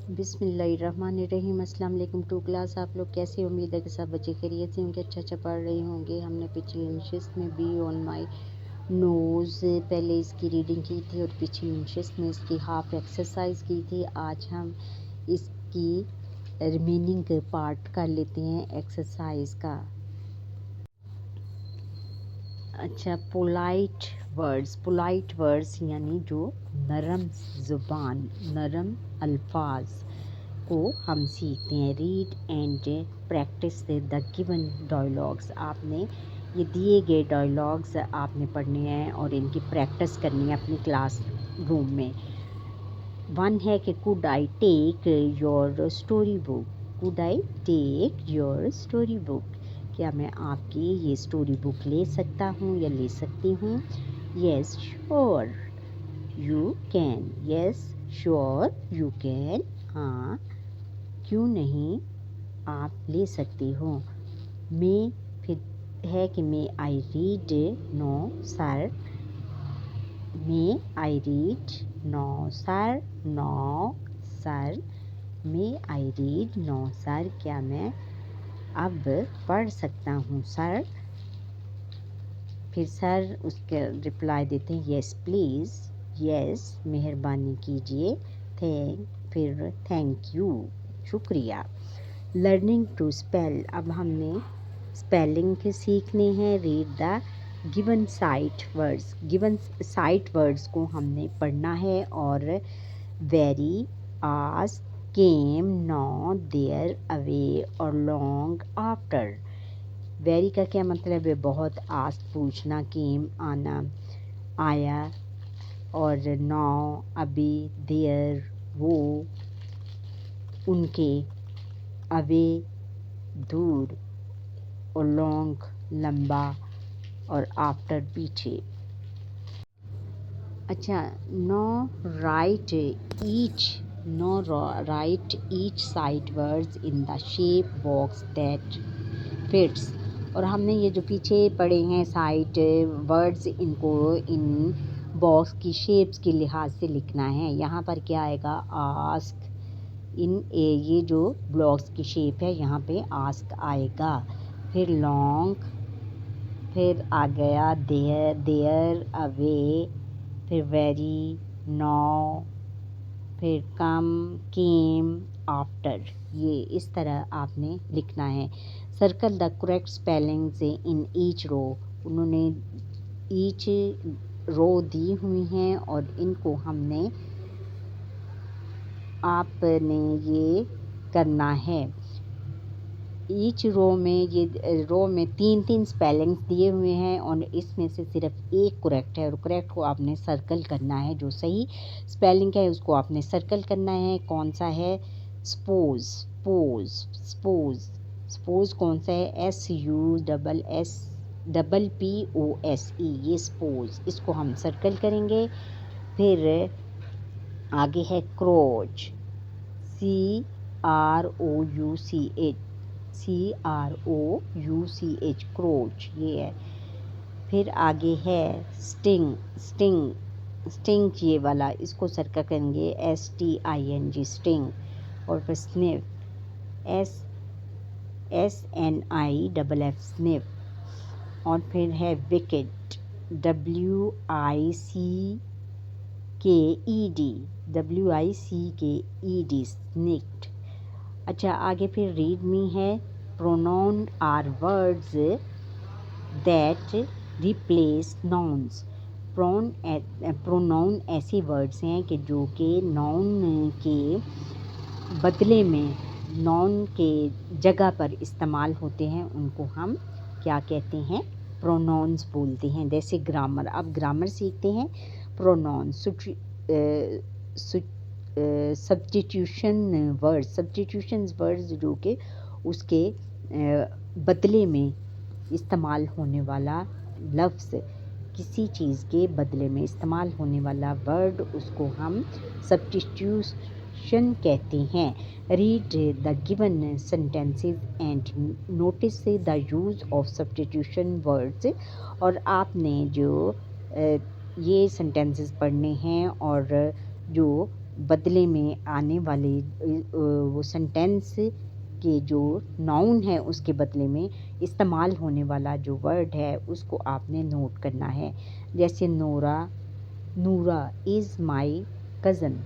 बिस्मिल्लाहिर्रहमानिर्रहीम। अस्सलाम वालेकुम टू क्लास। आप लोग कैसे? उम्मीद है कि सब बच्चे खैरियत से होंगे, अच्छा पढ़ रहे होंगे। हमने पिछली नशिस्त में बी ऑन माई नोज़ पहले इसकी रीडिंग की थी और पिछली नशिस्त में इसकी हाफ एक्सरसाइज की थी। आज हम इसकी रिमेनिंग पार्ट कर लेते हैं एक्सरसाइज का। अच्छा, पोलाइट वर्ड्स यानी जो नरम ज़ुबान, नरम अल्फाज को हम सीखते हैं। Read and practice the given dialogues. आपने ये दिए गए डायलॉग्स आपने पढ़ने हैं और इनकी प्रैक्टिस करनी है अपनी क्लास रूम में। वन है कि could I take your story book, could I take your story book, क्या मैं आपकी ये स्टोरी बुक ले सकता हूँ या ले सकती हूँ। Yes sure you can, yes sure you can, हाँ क्यों नहीं आप ले सकते हो। मे फिर है कि may I read, no sir, may I read, no sir, no sir, may I read, no sir, क्या मैं अब पढ़ सकता हूँ सर। फिर सर उसके रिप्लाई देते हैं येस प्लीज़, येस मेहरबानी कीजिए, फिर थैंक यू शुक्रिया। लर्निंग टू स्पेल, अब हमने स्पेलिंग सीखने हैं। Read the given sight words, given sight words को हमने पढ़ना है। और very, ask, came, not, there, away और लॉन्ग आफ्टर। वेरी का क्या मतलब है? बहुत, आस्क पूछना, केम आना, आया, और नौ अभी, देयर वो उनके, अवे दूर, और लॉन्ग लंबा, और आफ्टर पीछे। अच्छा, no write each sight words in the shape box that fits. और हमने ये जो पीछे पढ़े हैं साइड वर्ड्स, इनको इन बॉक्स की शेप्स के लिहाज से लिखना है। यहाँ पर क्या आएगा? आस्क, ये जो ब्लॉक्स की शेप है यहाँ पे आस्क आएगा। फिर लॉन्ग, फिर आ गया देयर, अवे, फिर वेरी, नो, फिर कम, केम, आफ्टर। ये इस तरह आपने लिखना है। Circle the correct spellings in each row. उन्होंने ईच रो दी हुई हैं और इनको हमने आपने ये करना है। ईच रो में 3-3 स्पेलिंग्स दिए हुए हैं और इसमें से सिर्फ एक करेक्ट है और करेक्ट को आपने सर्कल करना है। जो सही स्पेलिंग है उसको आपने सर्कल करना है। कौन सा है? स्पोज कौन सा है? SUSSPOSE, ये स्पोज, इसको हम सर्कल करेंगे। फिर आगे है क्रोच, CROUCH, क्रोच, ये है। फिर आगे है स्टिंग ये वाला, इसको सर्कल करेंगे STING, स्टिंग। और फिर स्निफ, SNIFF, स्निफ। और फिर है विकेट, WICKED, स्निक्ड। अच्छा, आगे फिर रीड मी है। Pronoun are words that replace nouns. Pronoun ऐसे वर्ड्स हैं कि जो कि नाउन के बदले में, नाउन के जगह पर इस्तेमाल होते हैं, उनको हम क्या कहते हैं? प्रोनाउंस बोलते हैं। जैसे ग्रामर, अब ग्रामर सीखते हैं। प्रोनाउन, सब्स्टिट्यूशन वर्ड्स जो कि उसके बदले में इस्तेमाल होने वाला लफ्ज़, किसी चीज़ के बदले में इस्तेमाल होने वाला वर्ड, उसको हम सब्स्टिट्यूशन कहते हैं। Read the given sentences and notice the use of substitution words. और आपने जो ये सेंटेंसेस पढ़ने हैं और जो बदले में आने वाले वो सेंटेंस के जो नाउन है उसके बदले में इस्तेमाल होने वाला जो वर्ड है उसको आपने नोट करना है। जैसे Noora is my cousin,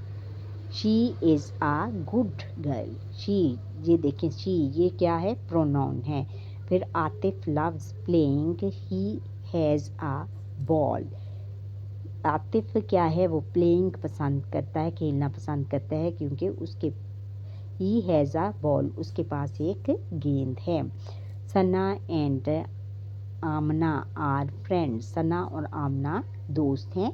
she is a good girl. She, ये देखें शी ये क्या है, प्रोनाउन है। फिर Atif loves playing, he has a ball. Atif क्या है, वो प्लेइंग पसंद करता है, खेलना पसंद करता है, क्योंकि उसके ही हैज़ आ बॉल, उसके पास एक गेंद है। सना एंड आमना आर फ्रेंड्स, सना और आमना दोस्त हैं।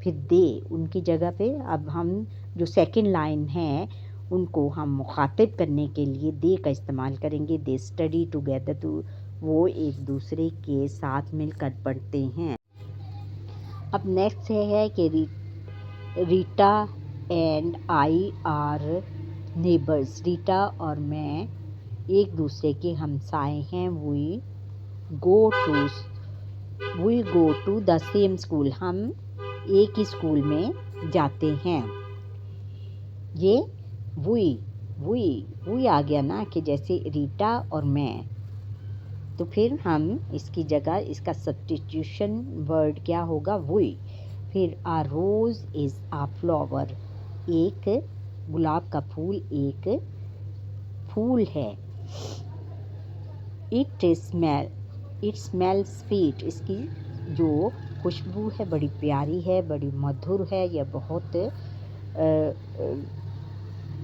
फिर दे, उनकी जगह पे अब हम जो सेकंड लाइन है उनको हम मुखातिब करने के लिए दे का इस्तेमाल करेंगे। दे स्टडी टुगेदर, तो वो एक दूसरे के साथ मिलकर पढ़ते हैं। अब नेक्स्ट है कि Rita and I are neighbours, Rita और मैं एक दूसरे के हमसाए हैं। We go to the same school, हम एक ही स्कूल में जाते हैं। ये वही आ गया ना, कि जैसे रीटा और मैं, तो फिर हम इसकी जगह इसका सब्स्टिट्यूशन वर्ड क्या होगा, वही। फिर आ रोज़ इज़ आ फ्लावर, एक गुलाब का फूल एक फूल है। इट स्मेल्स स्वीट, इसकी जो खुशबू है बड़ी प्यारी है, बड़ी मधुर है, यह बहुत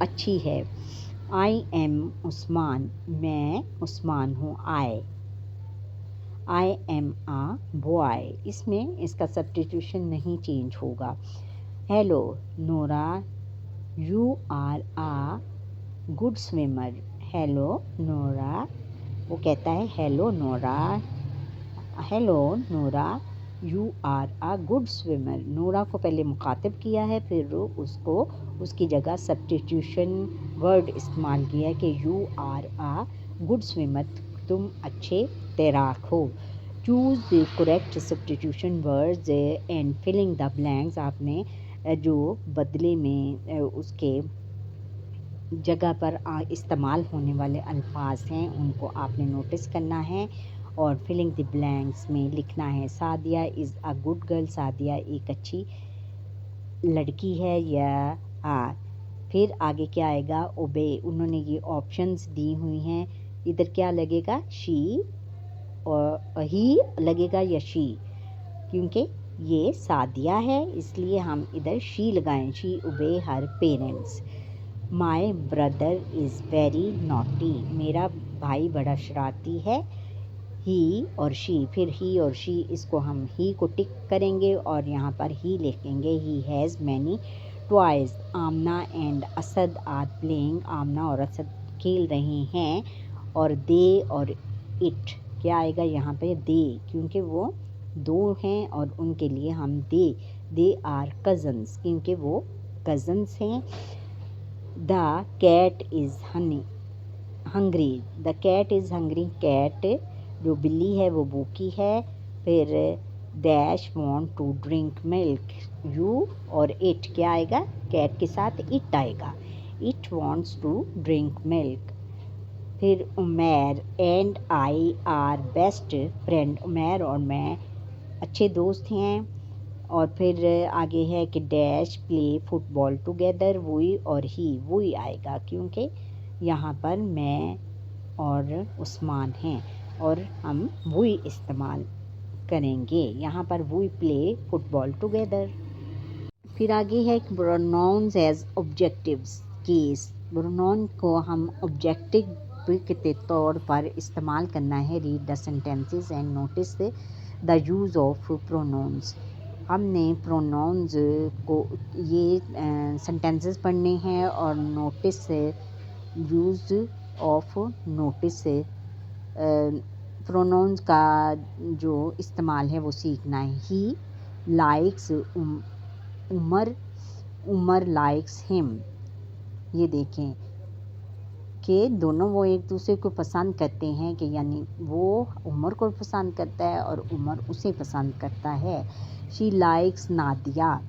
अच्छी है। आई एम उस्मान, मैं उस्मान हूँ। आई एम आ बॉय, इसमें इसका सब्स्टिट्यूशन नहीं चेंज होगा। Hello Nora, you are a good swimmer. Hello Nora, वो कहता है hello Nora you are a good swimmer. Nora को पहले मुखातिब किया है, फिर उसको उसकी जगह सब्स्टिट्यूशन वर्ड इस्तेमाल किया है कि you are a good swimmer, तुम अच्छे तैराक हो। Choose the correct substitution words and filling the blanks, आपने जो बदले में उसके जगह पर इस्तेमाल होने वाले अल्फाज हैं उनको आपने नोटिस करना है और फिलिंग द ब्लैंक्स में लिखना है। Sadia is a good girl, Sadia एक अच्छी लड़की है या फिर आगे क्या आएगा, ओबे, उन्होंने ये ऑप्शंस दी हुई हैं। इधर क्या लगेगा, शी और ही लगेगा या शी, क्योंकि ये सादिया है इसलिए हम इधर शी लगाएं। She obey her parents. My brother is very naughty, मेरा भाई बड़ा शरारती है। ही और शी, फिर ही और शी, इसको हम ही को टिक करेंगे और यहाँ पर ही लिखेंगे। He has many toys. Amna and Asad are playing, Amna और असद खेल रहे हैं। और दे और इट क्या आएगा यहाँ पे, दे, क्योंकि वो दो हैं और उनके लिए हम दे आर कज़न्स, क्योंकि वो कज़न्स हैं। The cat is hungry, the cat is hungry, cat जो बिल्ली है वो भूखी है। फिर dash want to drink milk, you और इट क्या आएगा, कैट के साथ इट आएगा। It wants to drink milk. फिर Umair and I are best friend, Umair और मैं अच्छे दोस्त हैं। और फिर आगे है कि डैश प्ले फुटबॉल टुगेदर, वही और वही आएगा, क्योंकि यहाँ पर मैं और उस्मान हैं और हम वही इस्तेमाल करेंगे। यहाँ पर वही प्ले फुटबॉल टुगेदर। फिर आगे है pronouns as objectives case, pronoun को हम ऑब्जेक्टिव के तौर पर इस्तेमाल करना है। Read the sentences and notice the use of pronouns, हमने प्रोनाउंस को ये सेंटेंसेस पढ़ने हैं और notice use of notice pronouns का जो इस्तेमाल है वो सीखना है। He likes Umar likes him, ये देखें कि दोनों वो एक दूसरे को पसंद करते हैं, कि यानी वो उमर को पसंद करता है और उमर उसे पसंद करता है। She likes Nadia,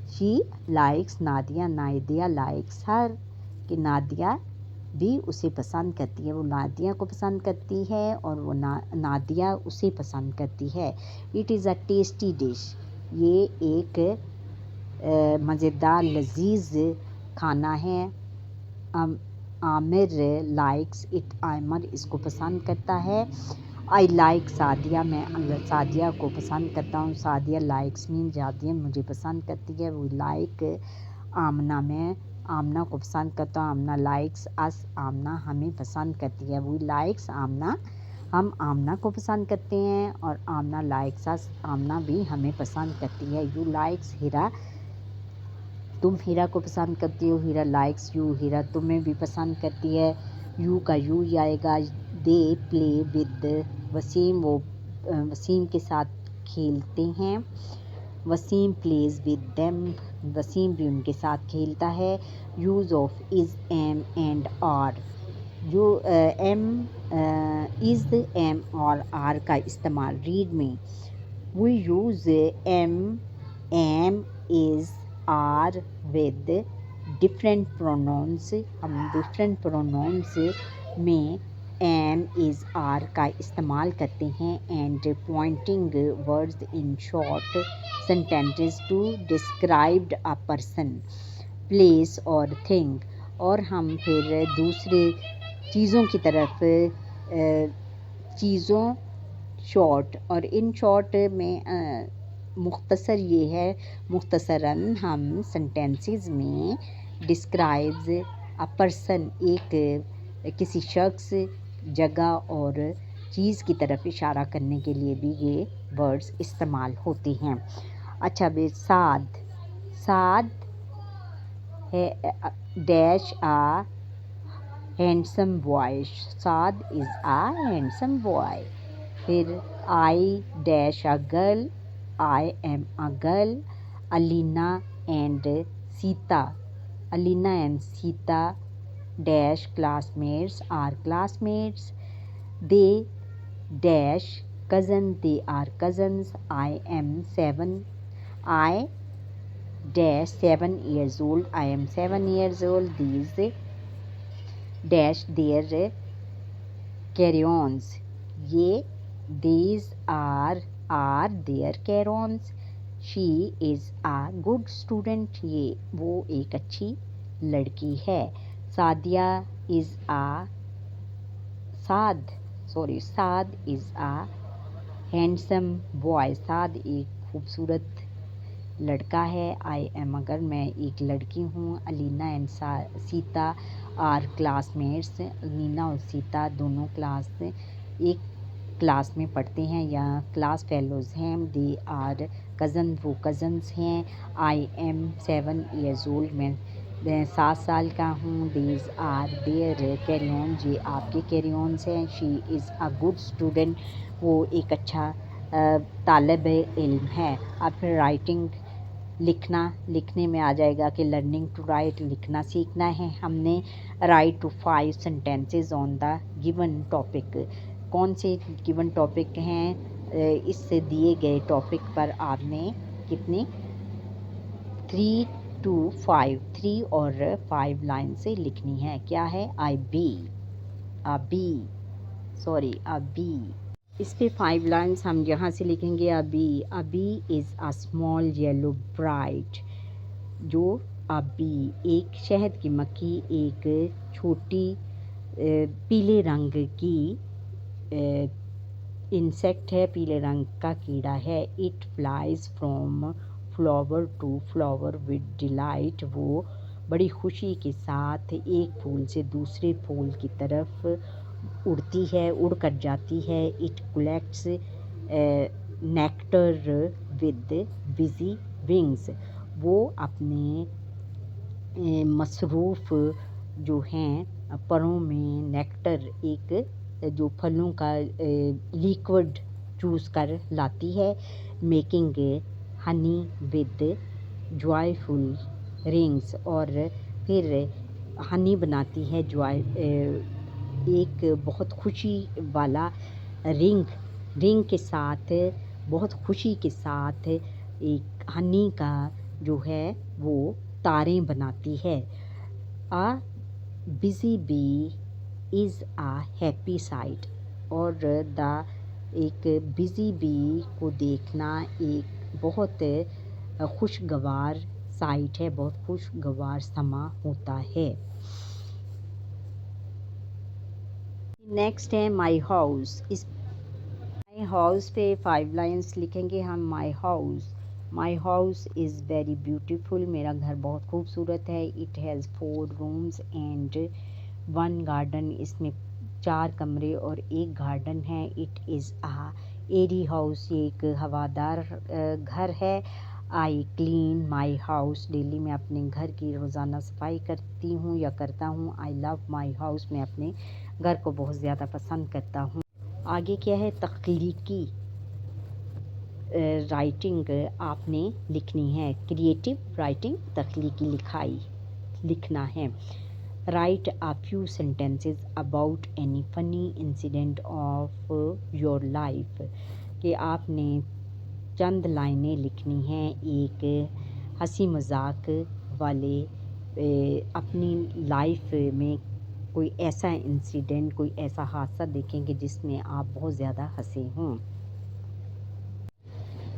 she likes Nadia, Nadia likes her, कि नादिया भी उसे पसंद करती है, वो नादिया को पसंद करती है और वो नादिया उसे पसंद करती है। It is a tasty dish, ये एक मज़ेदार लजीज खाना है। आमिर लाइक्स इट, आमिर इसको पसंद करता है। आई लाइक सादिया, मैं सादिया को पसंद करता हूँ। सादिया लाइक्स मीन, सादिया मुझे पसंद करती है। वो लाइक आमना, मैं आमना को पसंद करता हूँ। आमना लाइक्स अस, आमना हमें पसंद करती है। वो लाइक्स आमना, हम आमना को पसंद करते हैं। और आमना लाइक्स अस, आमना भी हमें पसंद करती है। यू लाइक्स हिरा, तुम हीरा को पसंद करती हो। हीरा लाइक्स यू, हीरा तुम्हें भी पसंद करती है। यू का यू ही आएगा। दे प्ले विद वसीम, वो वसीम के साथ खेलते हैं। Waseem plays with them, Waseem भी उनके साथ खेलता है। Use of is, am and are, जो एम इज़, एम और आर का इस्तेमाल रीड में। We use am is are with different pronouns, हम डिफरेंट प्रोनाउंस में एम इज़ आर का इस्तेमाल करते हैं। And pointing words in short sentences to describe a person, place और थिंग। और हम फिर दूसरे चीज़ों की तरफ, चीज़ों शॉर्ट, और इन शॉर्ट में मुख्तसर ये है, मुख्तसरन हम सेंटेंसेस में डिस्क्राइब्स अ पर्सन, एक किसी शख्स, जगह और चीज़ की तरफ इशारा करने के लिए भी ये वर्ड्स इस्तेमाल होते हैं। अच्छा बे, साद, साद है dash a handsome boy, Saad is a handsome boy. फिर I dash a girl, I am a girl. Alina and Sita, Alina and Sita dash classmates are classmates. They dash cousin, they are cousins. I am 7, I dash 7 years old, I am 7 years old. These dash their carry-ons, ये these are their carry-ons. She is a good student, ये वो एक अच्छी लड़की है। Sadia is a Saad is a handsome boy, Saad एक खूबसूरत लड़का है। आई एम, अगर मैं एक लड़की हूँ। Alina and Sita are classmates, Alina और सीता दोनों एक क्लास में पढ़ते हैं या क्लास फेलोज़ हैं। दे आर कज़न, वो कज़न्स हैं। आई एम 7 years old, मैं 7 साल का हूँ। These are their carry on, ये आपके कैरी ऑन्स हैं। She is a good student, वो एक अच्छा तालिब इल्म है। अब फिर राइटिंग, लिखने में आ जाएगा कि लर्निंग टू राइट, लिखना सीखना है हमने। Write to 5 sentences on the given topic, कौन से गिवन टॉपिक हैं, इससे दिए गए टॉपिक पर आपने कितने 3 to 5, 3 और 5 लाइन से लिखनी है। क्या है? A bee. इस पे 5 लाइन्स हम यहाँ से लिखेंगे। A bee is a small yellow bright, जो अबी एक शहद की मक्खी, एक छोटी पीले रंग की इंसेक्ट है, पीले रंग का कीड़ा है। It flies from flower to flower with delight, वो बड़ी खुशी के साथ एक फूल से दूसरे फूल की तरफ उड़ती है, उड़ कर जाती है। It collects nectar with busy wings, वो अपने मसरूफ़ जो हैं परों में नेक्टर, एक जो फलों का लिक्विड चूस कर लाती है। Making Honey with joyful rings, और फिर हनी बनाती है एक बहुत खुशी वाला रिंग के साथ, बहुत खुशी के साथ एक हनी का जो है वो तारें बनाती है। A busy bee is a happy sight. और एक बिजी बी को देखना एक बहुत खुशगवार साइट है, बहुत खुशगवार समा होता है। नेक्स्ट है माई हाउस। इस माई हाउस पे 5 लाइन्स लिखेंगे हम। My house is very beautiful. मेरा घर बहुत खूबसूरत है। It has 4 rooms and 1 garden. इसमें 4 कमरे और 1 गार्डन है। It is a airy house. ये एक हवादार घर है। I clean my house daily. मैं अपने घर की रोज़ाना सफाई करती हूँ या करता हूँ। I love my house. मैं अपने घर को बहुत ज़्यादा पसंद करता हूँ। आगे क्या है, तख्लीकी राइटिंग आपने लिखनी है। क्रिएटिव राइटिंग, तख्लीकी लिखाई लिखना है। Right a few sentences about any funny incident of your life. कि आपने चंद लाइनें लिखनी हैं एक हंसी मजाक वाले अपनी लाइफ में कोई ऐसा इंसिडेंट, कोई ऐसा हादसा देखेंगे जिसमें आप बहुत ज़्यादा हंसे हों।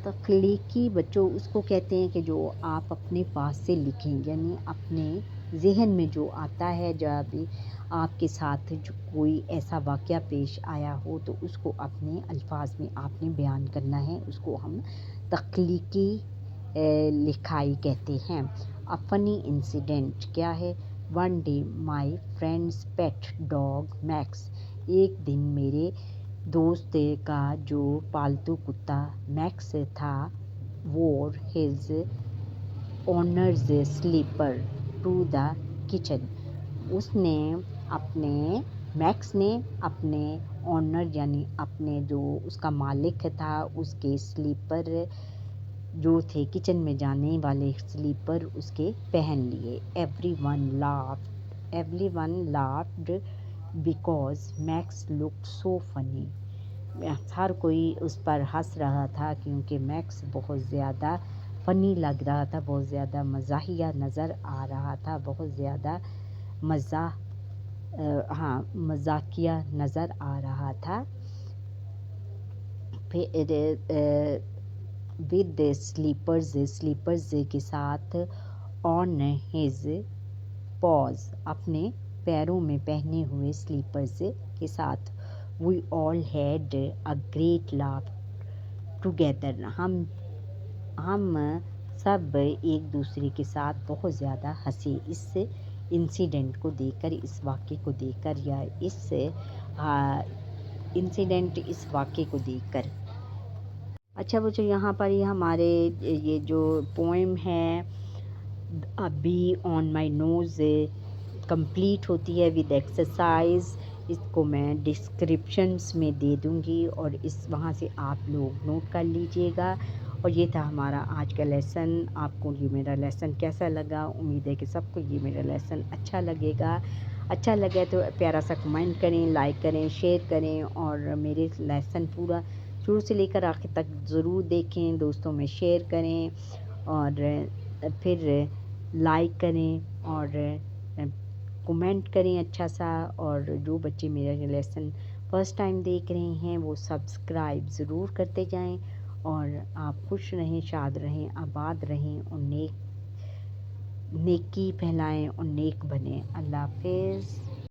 तख्लीकी बच्चों उसको कहते हैं कि जो आप अपने पास से लिखें, यानी अपने जहन में जो आता है, जब आपके साथ जो कोई ऐसा वाक़या पेश आया हो तो उसको अपने अल्फाज में आपने बयान करना है। उसको हम तख्लीकी लिखाई कहते हैं। अ फ़नी इंसिडेंट क्या है, one day my friends pet dog max. एक दिन मेरे दोस्त का जो पालतू कुत्ता मैक्स था, wore his owner's slipper to the kitchen. उसने अपने मैक्स ने अपने ओनर यानी अपने जो उसका मालिक था उसके स्लीपर जो थे किचन में जाने वाले स्लीपर उसके पहन लिए। Everyone laughed because Max looked so funny. हर कोई उस पर हंस रहा था क्योंकि मैक्स बहुत ज़्यादा फ़नी लग रहा था, बहुत ज़्यादा मज़ाहिया नज़र आ रहा था, बहुत ज़्यादा मज़ाकिया नज़र आ रहा था। फिर विद स्लीपर्स के साथ ऑन हिज पॉज, अपने पैरों में पहने हुए स्लीपर्स के साथ। We all had a great laugh together. हम सब एक दूसरे के साथ बहुत ज़्यादा हंसे इस इंसिडेंट को देखकर, इस वाक़े को देखकर, या इस इस वाक़े को देखकर। अच्छा बच्चों, यहाँ पर ये हमारे ये जो पोएम है a bee on my nose complete होती है विद एक्सरसाइज। इसको मैं डिस्क्रिप्शंस में दे दूँगी और वहाँ से आप लोग नोट कर लीजिएगा। और ये था हमारा आज का लेसन। आपको ये मेरा लेसन कैसा लगा? उम्मीद है कि सबको ये मेरा लेसन अच्छा लगेगा। अच्छा लगे तो प्यारा सा कमेंट करें, लाइक करें, शेयर करें और मेरे लेसन पूरा शुरू से लेकर आखिर तक ज़रूर देखें, दोस्तों में शेयर करें और फिर लाइक करें और कमेंट करें अच्छा सा। और जो बच्चे मेरा लेसन फ़र्स्ट टाइम देख रहे हैं वो सब्सक्राइब ज़रूर करते जाएं। और आप खुश रहें, शाद रहें, आबाद रहें और नेकी फैलाएं और नेक बनें। अल्लाह हाफ़िज़।